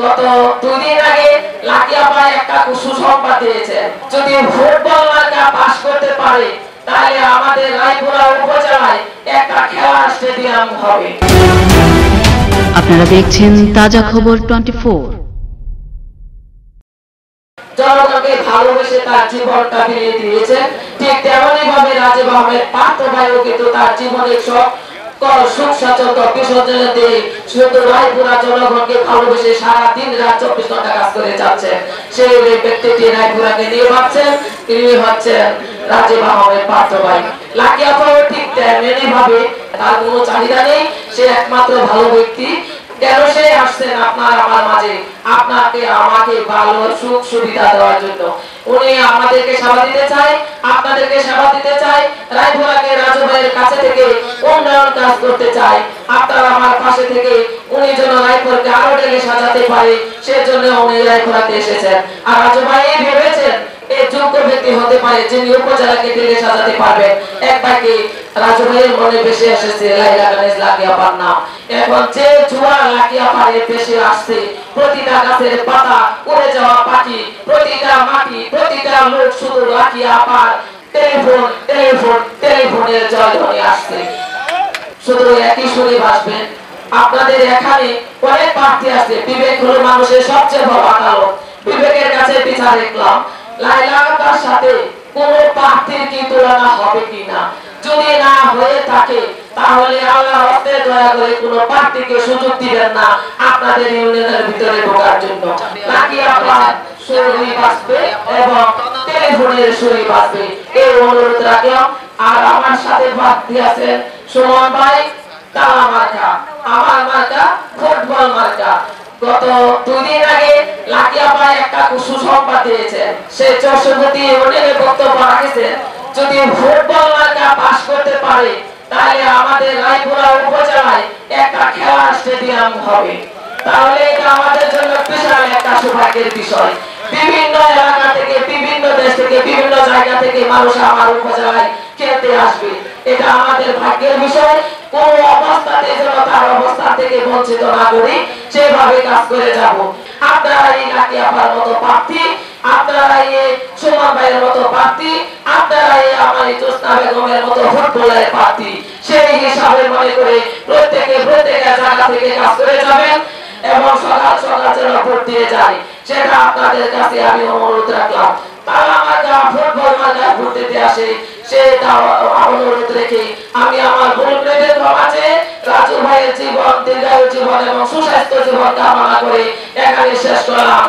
গত 2 দিন আগে লাকি আপা একটা সুসংবাদ দিয়েছেন, যদি ফুটবল মার্কা পাস করতে পারে তাহলে আমাদের রায়পুরা উপজেলায় একটা খেলার স্টেডিয়াম হবে। আপনারা দেখছেন তাজা খবর 24। জনগণকে ভালোবেসে তার জীবনটা ফিরিয়ে দিয়েছেন, ঠিক তেমনি ভাবে রাজীব আহমেদ পার্থ ভাইও কিন্তু তার জীবনের সব সুখ স্বাচ্ছন্দ্য বিসর্জন দিয়ে শুধু রায়পুরা জনগণকে ভালোবেসে সারা দিন রাত 24 ঘন্টা কাজ করে যাচ্ছেন। সেই ব্যক্তিটি রায়পুরাকে নিয়ে ভাবছেন, তিনি হচ্ছেন রাজীব আহমেদ পার্থ ভাই। লাকি আপাও ঠিক তেমনি ভাবে তার কোনো চাহিদা নেই, সে একমাত্র ভালো ব্যক্তি। কেন সে আসছেন আপনার আমার মাঝে? আপনাকে আমাকে ভালো সুখ সুবিধা দেওয়ার জন্য। উনি আমাদেরকে সেবা দিতে চায়, আপনাদেরকে সেবা দিতে চায়, রায়পুরাকে রাজু ভাইয়ের কাছে থেকে উন্নয়ন কাজ করতে চায়। আপনারা আমার পাশে থেকে উনি যেন রায়পুরকে আরো ঢেলে সাজাতে পারে, সেজন্য উনি রায়পুরাতে এসেছেন। আর রাজু ভাই ভেবেছেন এই যোগ্য ব্যক্তি হতে পারে যিনি উপজেলাকে ঢেলে সাজাতে পারবেন। এক বাকি রাজু ভাইয়ের মনে বেশি এসেছে লাইলা গানেজ লাকি আপার নাম। এখন যে জোয়ার লাকি আপার বেশি আসছে, প্রতিটা গাছের পাতা, উড়ে যাওয়া পাখি, প্রতিটা মাটি, প্রতিটা লোক শুধু লাকি আপার টেলিফোন টেলিফোন টেলিফোনের জয়ধ্বনি আসছে। শুধু একই সুরে ভাসবেন। আপনাদের এখানে অনেক প্রার্থী আছে, বিবেক হলো মানুষের সবচেয়ে বড় আদালত। বিবেকের কাছে বিচার দেখলাম লাইলা আপার সাথে কোন প্রার্থীর কি তুলনা হবে কিনা। যদি না হয়ে থাকে তাহলে আল্লাহ রাস্তে দয়া করে কোন প্রার্থীকে সুযোগ দিবেন না আপনাদের ইউনিয়নের ভিতরে ঢোকার জন্য। নাকি আপনার সুরি বাঁচবে এবং টেলিফোনের সুরি বাঁচবে, এই অনুরোধ রাখলাম। আর আমার সাথে প্রার্থী আছেন সুমন ভাই, তালা মার্কা, আমার মার্কা ফুটবল মার্কা। গত 2 দিন আগে লাকি আপা একটা সুসংবাদ দিয়েছেন, সে চৌষট্টি ইউনিয়নের বক্তব্য রাখেছেন, যদি ফুটবল মার্কা পাস করতে পারে তাহলে আমাদের রায়পুরা উপজেলায় একটা খেলার স্টেডিয়াম হবে। তাহলে এটা আমাদের জন্য বিশাল একটা সৌভাগ্যের বিষয়। বিভিন্ন এলাকা থেকে, বিভিন্ন দেশ থেকে, বিভিন্ন জায়গা থেকে মানুষ আমার উপজেলায় খেলতে আসবে। এটা আমাদের ভাগ্যের বিষয়। কোন অবস্থাতে যেন তার অবস্থা থেকে বঞ্চিত না করি, সেভাবে কাজ করে যাব। আপনারা এই লাকি আপার মতো প্রার্থী, আপনারা এই সুমন ভাইয়ের মতো প্রার্থী, আপনারা এই আমার জোসনা বেগমের মতো ফুটবলের প্রার্থী, সেই হিসাবে মনে করে প্রত্যেকে জায়গা থেকে কাজ করে যাবেন এবং সকাল সকাল যেন ভোট দিয়ে যায়, সেটা আপনাদের কাছে আমি অনুরোধ রাখলাম। তারা মার্কা ফুটবল মার্কা ভোট দিতে আসে, সেটা অনুরোধ রেখে আমি আমার গরিবদের সমাজে রাজু ভাইয়ের জীবন, দীর্ঘায়ু জীবন এবং সুস্বাস্থ্য জীবন কামনা করে এখানে শেষ করলাম।